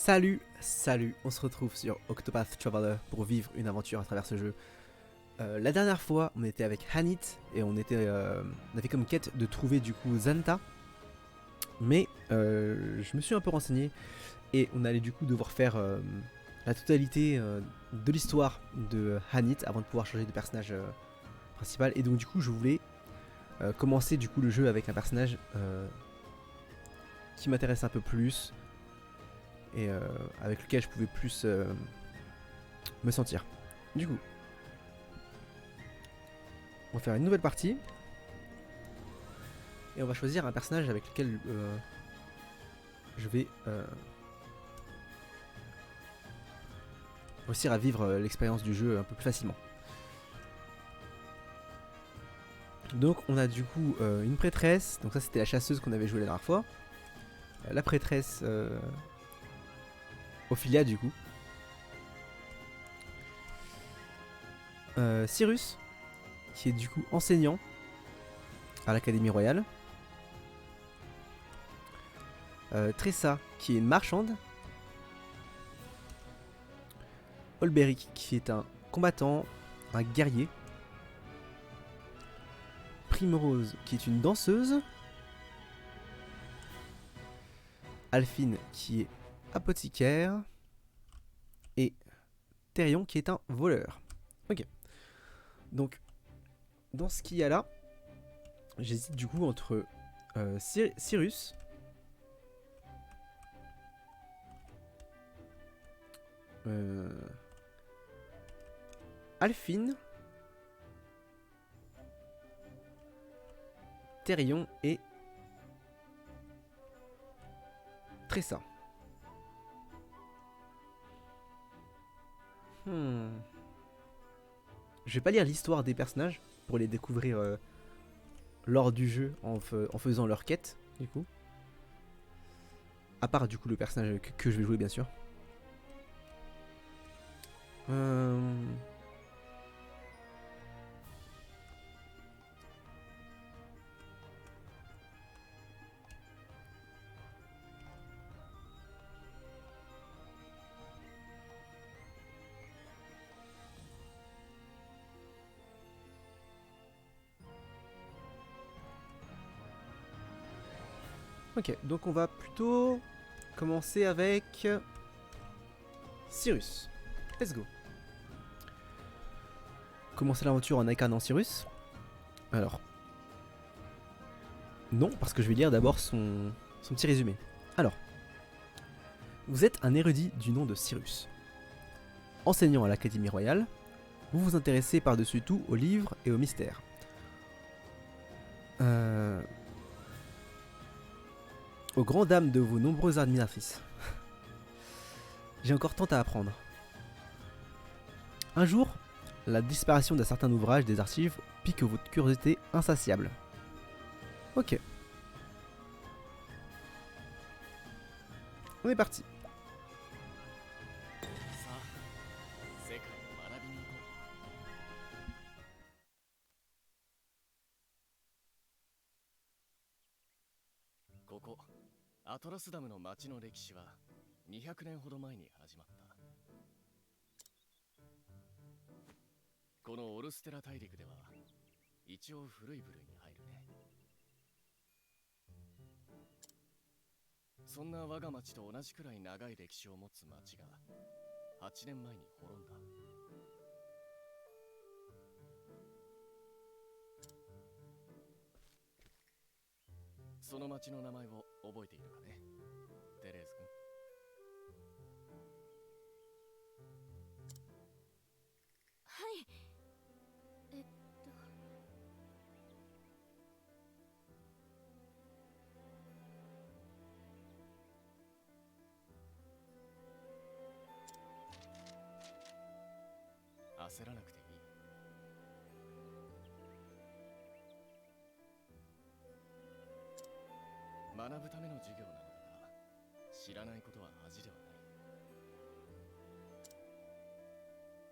Salut, on se retrouve sur Octopath Traveler pour vivre une aventure à travers ce jeu. La dernière fois, on était avec Hanit et on avait comme quête de trouver du coup Zanta. Mais je me suis un peu renseigné et on allait du coup devoir faire la totalité de l'histoire de Hanit avant de pouvoir changer de personnage principal. Et donc du coup, je voulais commencer du coup le jeu avec un personnage qui m'intéresse un peu plus et avec lequel je pouvais plus me sentir. Du coup, on va faire une nouvelle partie et on va choisir un personnage avec lequel je vais réussir à vivre l'expérience du jeu un peu plus facilement. Donc on a du coup une prêtresse, donc ça c'était la chasseuse qu'on avait joué la dernière fois. La prêtresse Ophilia du coup. Cyrus, qui est du coup enseignant à l'Académie Royale. Tressa, qui est une marchande. Olberic, qui est un combattant, un guerrier. Primrose, qui est une danseuse. Alphine, qui est apothicaire. Et Therion, qui est un voleur. Ok. Donc, dans ce qu'il y a là, j'hésite du coup entre Cyrus, Alphine, Therion et Tressa. Je vais pas lire l'histoire des personnages pour les découvrir lors du jeu en faisant leur quête, du coup. À part du coup le personnage que je vais jouer bien sûr. Ok, donc on va plutôt commencer avec Cyrus. Let's go. Commencer l'aventure en incarnant Cyrus. Alors, non, parce que je vais lire d'abord son petit résumé. Alors, vous êtes un érudit du nom de Cyrus. Enseignant à l'Académie Royale, vous vous intéressez par-dessus tout aux livres et aux mystères. Aux grandes dames de vos nombreuses admiratrices. J'ai encore tant à apprendre. Un jour, la disparition d'un certain ouvrage des archives pique votre curiosité insatiable. Ok. On est parti. Koko, アトラスダムの町の歴史は200年ほど前に始まった。このオルステラ大陸では一応古い部類に入るね。そんな我が町と同じくらい長い歴史を持つ町が8年前に滅んだ。その町の名前を覚えているかね、テレーズ君。はい。焦らなくていい。学ぶための授業なのだが、知らないことは恥ではない。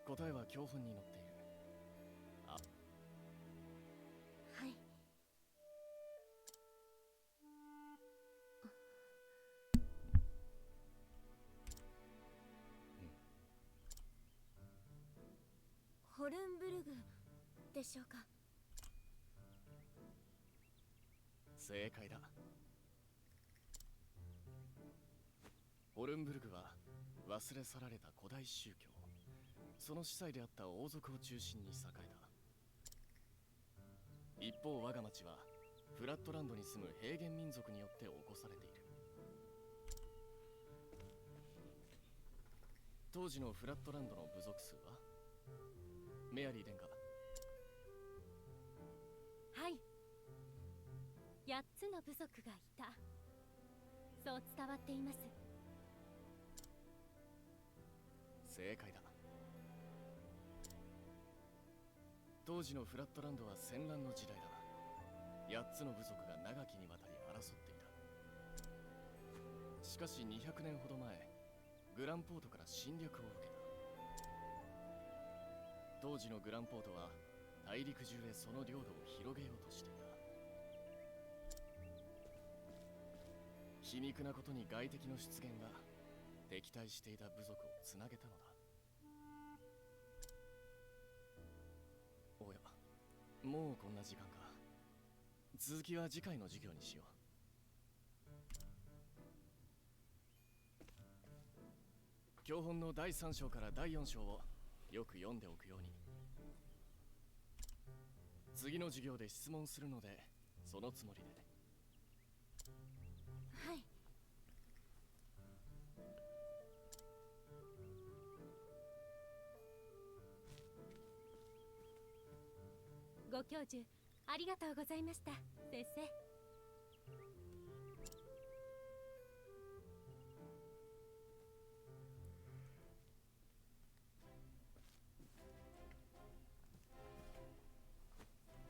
答えは教本に載っている。はい。ホルンブルグでしょうか。正解だ。ホルンブルグは忘れ去られた古代宗教、その司祭であった王族を中心に栄えた。一方我が町はフラットランドに住む平原民族によって起こされている。当時のフラットランドの部族数は？メアリー殿下。はい、8つの部族がいた、そう伝わっています。正解だ。当時のフラットランドは戦乱の時代だ。8つの部族が長きにわたり争っていた。しかし200年ほど前、グランポートから侵略を受けた。当時のグランポートは大陸中へその領土を広げようとしていた。皮肉なことに外敵の出現が敵対していた部族をつなげたのだ。おや、もうこんな時間か。続きは次回の授業にしよう。教本の第3章から第4章をよく読んでおくように。次の授業で質問するので、そのつもりで。はい。ご教授ありがとうございました、先生。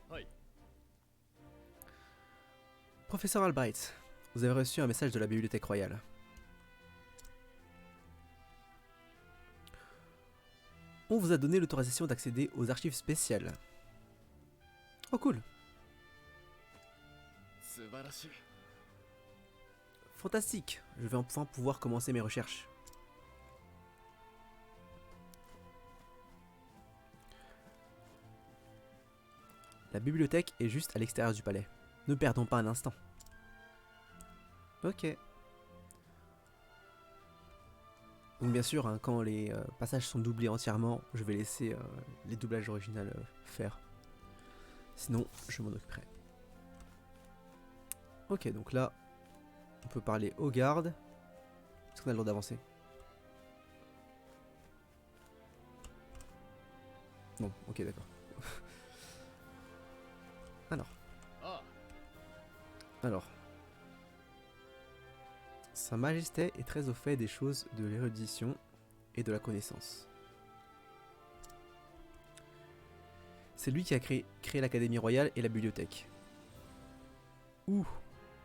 はい。 Professeur Albright, vous avez reçu un message de la Bibliothèque Royale. On vous a donné l'autorisation d'accéder aux archives spéciales. Oh cool. 素晴らしい。 Fantastique, je vais enfin pouvoir commencer mes recherches. La bibliothèque est juste à l'extérieur du palais. Ne perdons pas un instant. Ok. Donc bien sûr, hein, quand les passages sont doublés entièrement, je vais laisser les doublages originaux faire. Sinon, je m'en occuperai. Ok, donc là, on peut parler aux gardes. Est-ce qu'on a le droit d'avancer? Non, ok, d'accord. Alors. Sa Majesté est très au fait des choses de l'érudition et de la connaissance. C'est lui qui a créé l'Académie Royale et la bibliothèque, où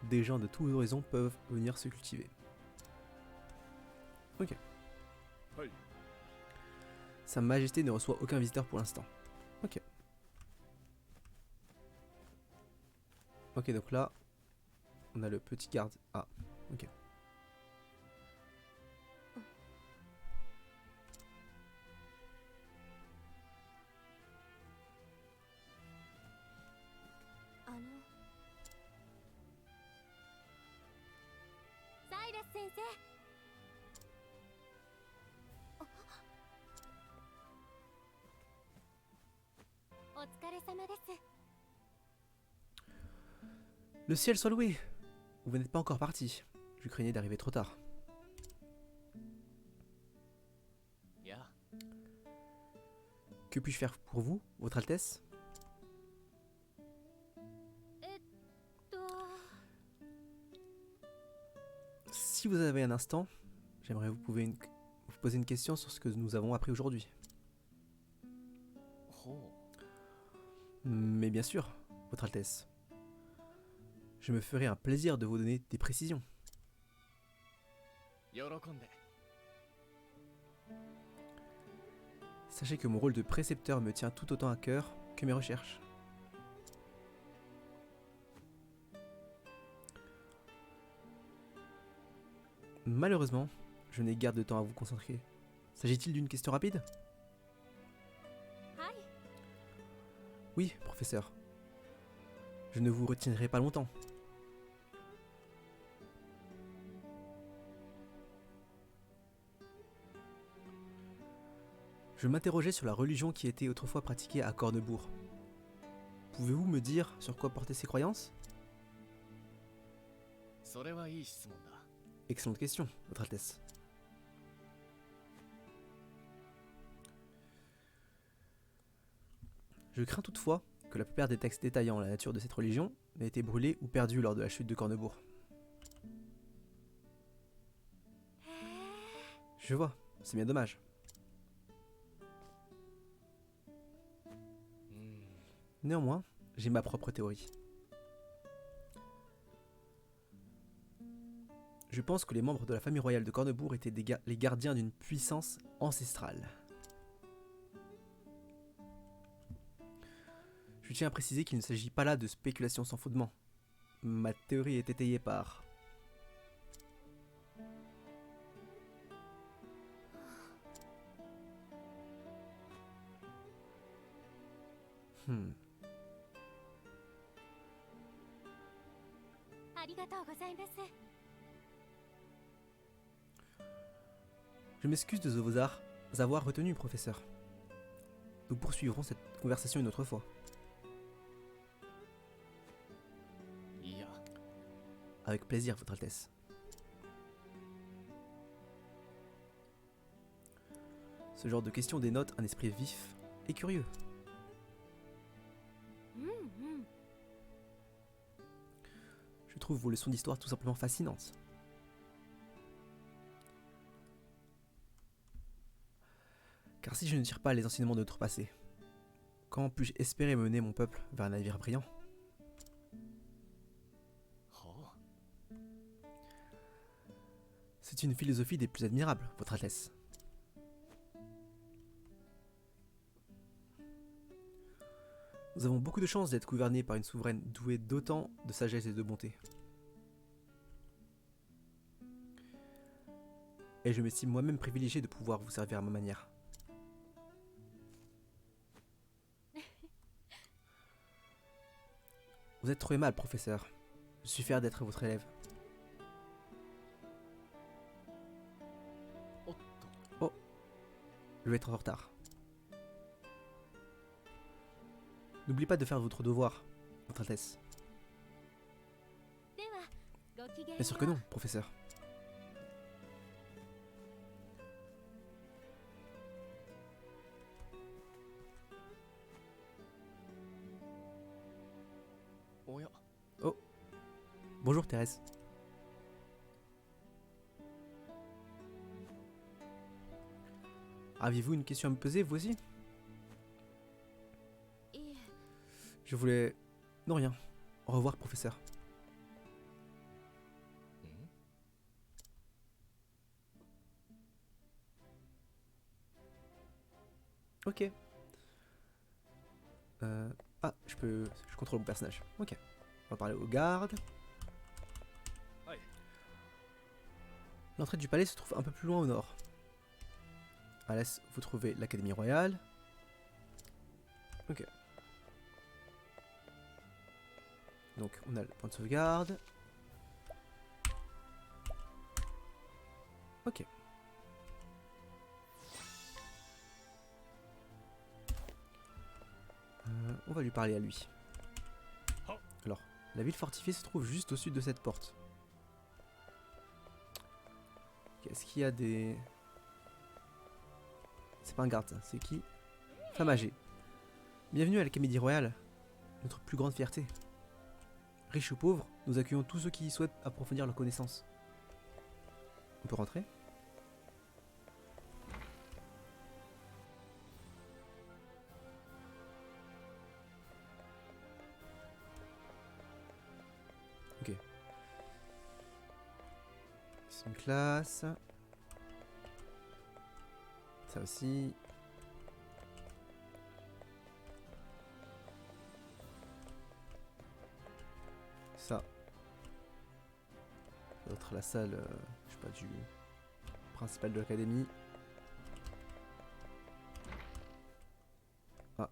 des gens de tous horizons peuvent venir se cultiver. Ok. Oui. Sa Majesté ne reçoit aucun visiteur pour l'instant. Ok. Ok, donc là, on a le petit garde. Ah, ok. Cyrus 先生。お疲れ様です。 Le ciel soit loué. Vous n'êtes pas encore parti. Je craignais d'arriver trop tard. Yeah. Que puis-je faire pour vous, Votre Altesse? Si vous avez un instant, j'aimerais vous poser une question sur ce que nous avons appris aujourd'hui. Oh. Mais bien sûr, Votre Altesse. Je me ferai un plaisir de vous donner des précisions. Sachez que mon rôle de précepteur me tient tout autant à cœur que mes recherches. Malheureusement, je n'ai guère de temps à vous concentrer. S'agit-il d'une question rapide? はい。Oui, professeur. Je ne vous retiendrai pas longtemps. Je m'interrogeais sur la religion qui était autrefois pratiquée à Cornebourg. Pouvez-vous me dire sur quoi portaient ces croyances? それはいい質問だ。 Excellente question, Votre Altesse. Je crains toutefois que la plupart des textes détaillant la nature de cette religion aient été brûlés ou perdus lors de la chute de Cornebourg. Je vois, c'est bien dommage. うん。 Néanmoins, j'ai ma propre théorie. Je pense que les membres de la famille royale de Cornebourg étaient les gardiens d'une puissance ancestrale. Je tiens à préciser qu'il ne s'agit pas là de spéculations sans fondement. Ma théorie est étayée par... Hmm. ありがとうございます。 Je m'excuse de vous avoir retenu, professeur. Nous poursuivrons cette conversation une autre fois. いや、 Avec plaisir, Votre Altesse. Ce genre de questions dénote un esprit vif et curieux. うんうん。 Je trouve vos leçons d'histoire tout simplement fascinantes. Car si je ne tire pas les enseignements de notre passé, comment puis-je espérer mener mon peuple vers un navire brillant? はあ。 C'est une philosophie des plus admirables, Votre Altesse. Nous avons beaucoup de chance d'être gouvernés par une souveraine douée d'autant de sagesse et de bonté. Et je m'estime moi-même privilégié de pouvoir vous servir à ma manière. Vous êtes trop aimable, professeur. Je suis fier d'être votre élève. おっと。 Je vais être en retard. N'oubliez pas de faire votre devoir, Votre Altesse. では、ごきげんよう。 Bien sûr que non, professeur. Oh, 哦 Bonjour, Thérèse. Aviez-vous une question à me poser, vous aussi? いえ、 Je voulais... Non, rien. Au revoir, professeur. うん。 Ok. Ah, je contrôle mon personnage. Ok. On va parler aux gardes. Ouais. L'entrée du palais se trouve un peu plus loin au nord. À l'est, vous trouvez l'Académie Royale. Ok. Donc, on a le point de sauvegarde. Ok. On va lui parler à lui. Alors, la ville fortifiée se trouve juste au sud de cette porte. Est-ce qu'il y a des... C'est pas un garde, ça. C'est qui? Femme âgée. Bienvenue à l'Académie Royale, notre plus grande fierté. Riches ou pauvres, nous accueillons tous ceux qui souhaitent approfondir leurs connaissances. On peut rentrer? Ok. C'est une classe. Ça aussi. Ça. Ça doit être la salle, je sais pas, du principal de l'académie. Ah,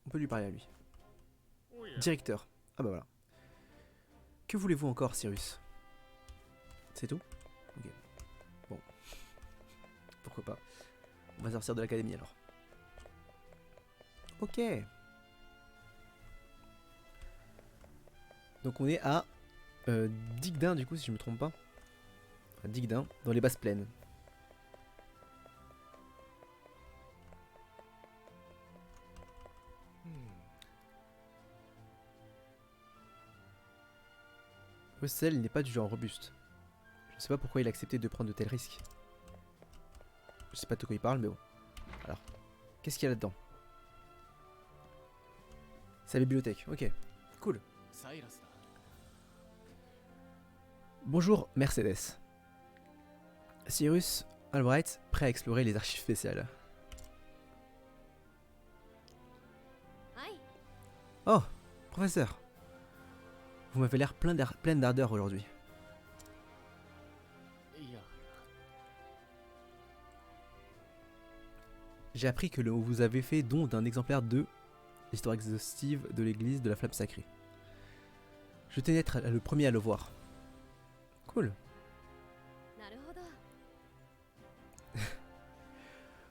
on peut lui parler à lui. Directeur. Ah bah voilà. Que voulez-vous encore, Cyrus? C'est tout? Ok. Bon. Pourquoi pas. On va sortir de l'académie alors. Ok. Donc on est à Digdin du coup si je me trompe pas. À Digdin, dans les basses plaines. Russell n'est pas du genre robuste. Je ne sais pas pourquoi il a accepté de prendre de tels risques. Je sais pas de quoi il parle mais bon. Alors, qu'est-ce qu'il y a là-dedans? C'est la bibliothèque, ok. Cool. サイラスだ。 Bonjour Mercedes. Cyrus Albright, prêt à explorer les archives spéciales. はい Oh, professeur. Vous m'avez l'air pleine d'ardeur aujourd'hui. いや、 J'ai appris que vous avez fait don d'un exemplaire de l'histoire exhaustive de l'église de la flamme sacrée. Je tenais à être le premier à le voir. Cool. なるほど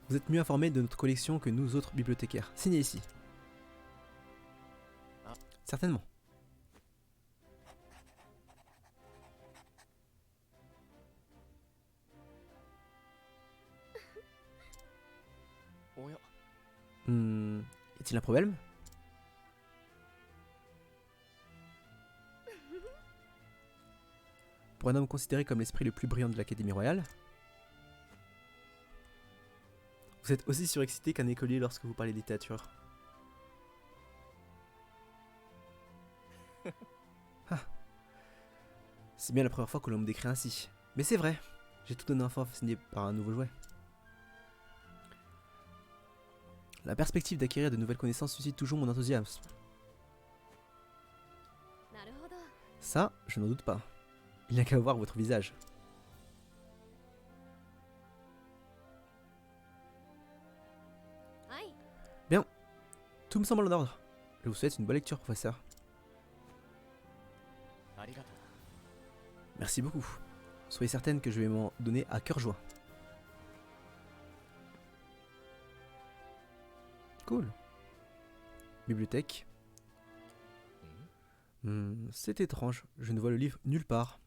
Vous êtes mieux informé de notre collection que nous autres bibliothécaires. Signez ici. Ah. Certainement.おや、 Est-il un problème? Pour un homme considéré comme l'esprit le plus brillant de l'Académie royale, vous êtes aussi surexcité qu'un écolier lorsque vous parlez littérature. Ah. C'est bien la première fois que l'on me décrit ainsi. Mais c'est vrai, j'ai tout un enfant fasciné par un nouveau jouet. La perspective d'acquérir de nouvelles connaissances suscite toujours mon enthousiasme. なるほど Ça, je n'en doute pas. Il n'y a qu'à voir votre visage. はい Tout me semble en ordre. Je vous souhaite une bonne lecture, professeur. ありがとう。 Merci beaucoup. Soyez certaine que je vais m'en donner à cœur joie. Cool. Bibliothèque. C'est étrange, je ne vois le livre nulle part.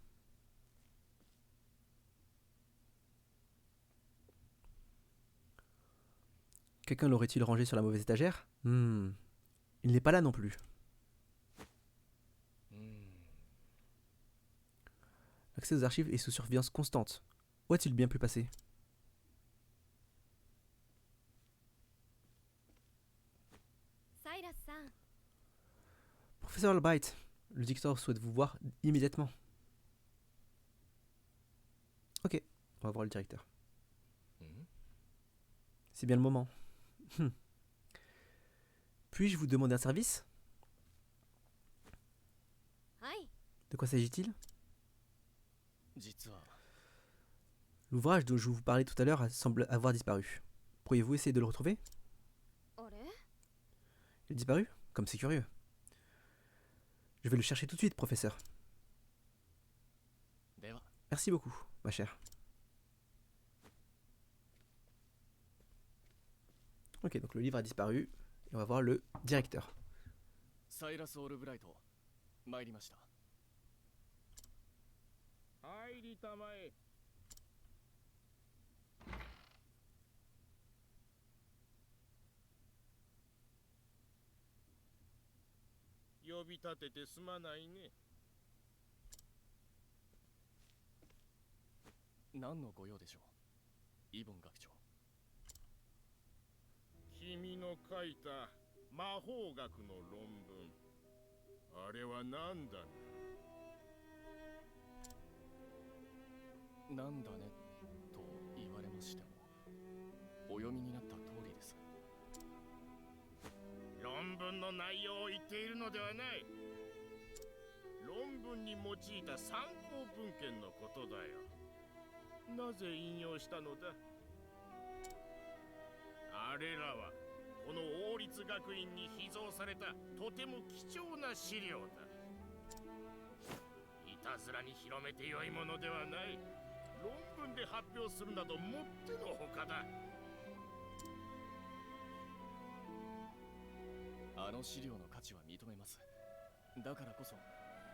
Quelqu'un l'aurait-il rangé sur la mauvaise étagère? Il n'est pas là non plus. L'accès aux archives est sous surveillance constante. Où a-t-il bien pu passer? Cyrus-san Professeur Albright, le dictateur souhaite vous voir immédiatement. Ok, on va voir le directeur. C'est bien le moment. Puis-je vous demander un service? はい De quoi s'agit-il? 実は、 L'ouvrage dont je vous parlais tout à l'heure semble avoir disparu. Pourriez-vous essayer de le retrouver? あれ Il a disparu? Comme c'est curieux. Je vais le chercher tout de suite, professeur. では、 Merci beaucoup, ma chère. Ok, donc le livre a disparu. Et on va voir le directeur. サイラス・オルブライト、参りました。入りたまえ。呼び立ててすまないね。何のご用でしょう、イボン学長。君の書いた魔法学の論文、あれは何だね。なんだねと言われましても、お読みになった通りです。論文の内容を言っているのではない。論文に用いた参考文献のことだよ。なぜ引用したのだ？あれらはこの王立学院に秘蔵されたとても貴重な資料だ。いたずらに広めてよいものではない。論文で発表するなどもってのほかだ。あの資料の価値は認めます。だからこそ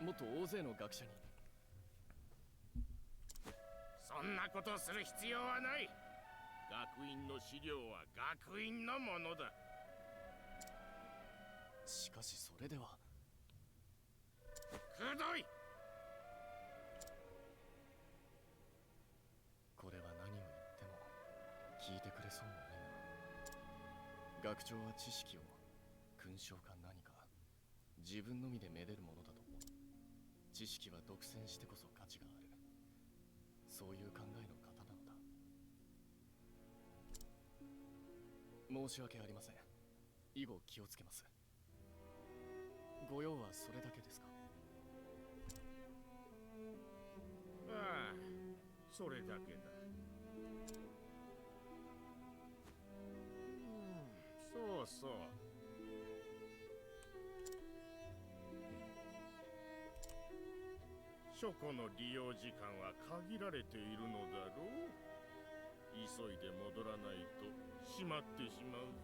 もっと大勢の学者に。そんなことする必要はない。学院の資料は学院のものだ。しかしそれでは。くどい。これは何を言っても聞いてくれそうもないな。学長は知識を勲章か何か自分のみでめでるものだと思う。知識は独占してこそ価値がある。そういう考えの方なのだ。申し訳ありません。以後気をつけます。ご用はそれだけですか？ああ、それだけだ。そうそう。書庫の利用時間は限られているのだろう。急いで戻らないと閉まってしまうぞ。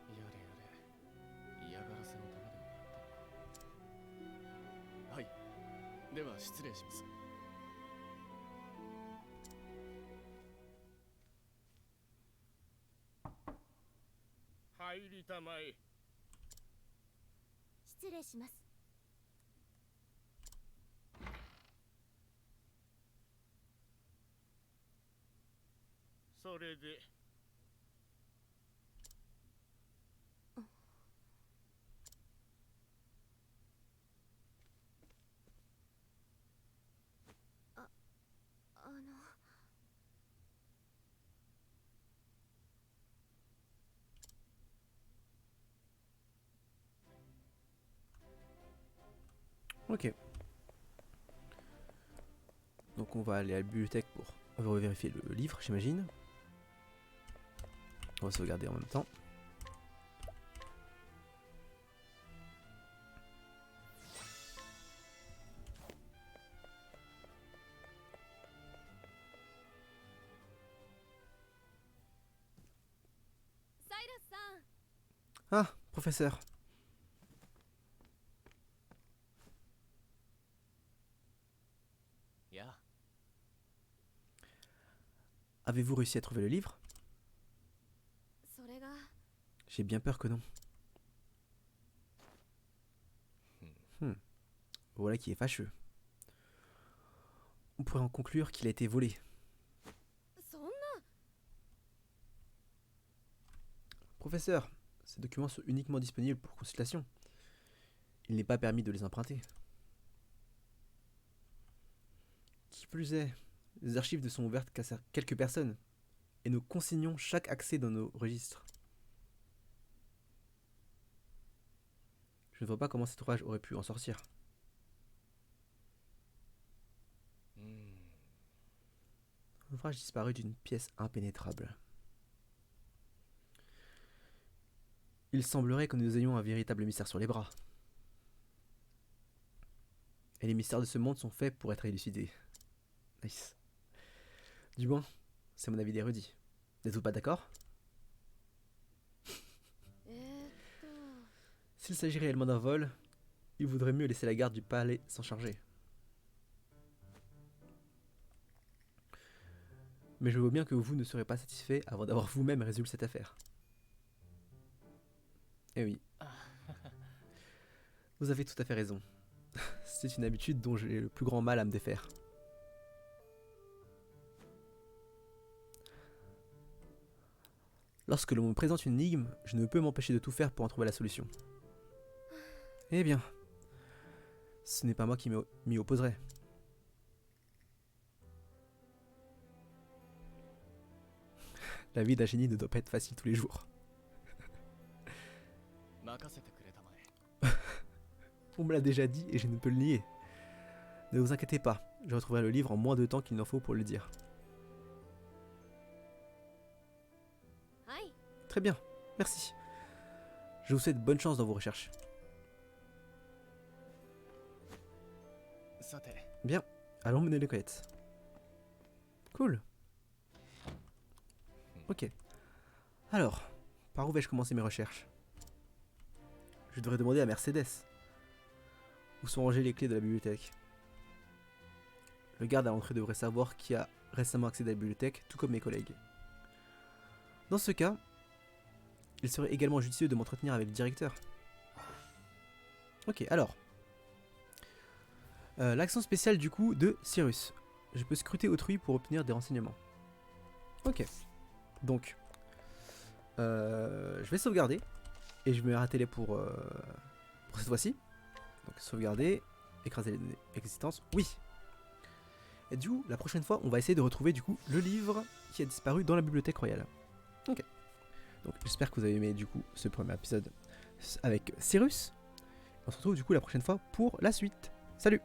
やれやれ、嫌がらせのためでもあったのか。はい、では失礼します。入りたまえ。失礼します。それであのOk. Donc on va aller à la bibliothèque pour vérifier le livre, j'imagine. On va sauvegarder en même temps. Ah, professeur. Ya. Avez-vous réussi à trouver le livre? それが J'ai bien peur que non. Voilà qui est fâcheux. On pourrait en conclure qu'il a été volé. そんな Professeur, ces documents sont uniquement disponibles pour consultation. Il n'est pas permis de les emprunter. Qui plus est, les archives ne sont ouvertes qu'à quelques personnes, et nous consignons chaque accès dans nos registres. Je ne vois pas comment cet ouvrage aurait pu en sortir. Un ouvrage disparu d'une pièce impénétrable. Il semblerait que nous ayons un véritable mystère sur les bras. Et les mystères de ce monde sont faits pour être élucidés. Nice. Du moins, c'est mon avis d'érudit. N'êtes-vous pas d'accord? S'il s'agit réellement d'un vol, il vaudrait mieux laisser la garde du palais s'en charger. Mais je vois bien que vous ne serez pas satisfait avant d'avoir vous-même résolu cette affaire. Eh oui. Vous avez tout à fait raison. C'est une habitude dont j'ai le plus grand mal à me défaire. Lorsque l'on me présente une énigme, je ne peux m'empêcher de tout faire pour en trouver la solution. Eh bien, ce n'est pas moi qui m'y opposerai. La vie d'un génie ne doit pas être facile tous les jours. On me l'a déjà dit et je ne peux le nier. Ne vous inquiétez pas, je retrouverai le livre en moins de temps qu'il n'en faut pour le dire. Très bien, merci. Je vous souhaite bonne chance dans vos recherches. さて Bien, allons mener les quêtes. Cool. Ok. Alors, par où vais-je commencer mes recherches? Je devrais demander à Mercedes. Où sont rangées les clés de la bibliothèque? Le garde à l'entrée devrait savoir qui a récemment accédé à la bibliothèque, tout comme mes collègues. Dans ce cas, il serait également judicieux de m'entretenir avec le directeur. Ok, alors. L'action spéciale du coup de Cyrus. Je peux scruter autrui pour obtenir des renseignements. Ok. Donc. Je vais sauvegarder. Et je vais m'arrêter là pour cette fois-ci. Donc sauvegarder. Écraser les données existence. Oui. Et du coup, la prochaine fois, on va essayer de retrouver du coup le livre qui a disparu dans la bibliothèque royale. Ok. Donc j'espère que vous avez aimé du coup ce premier épisode avec Cyrus. On se retrouve du coup la prochaine fois pour la suite. Salut!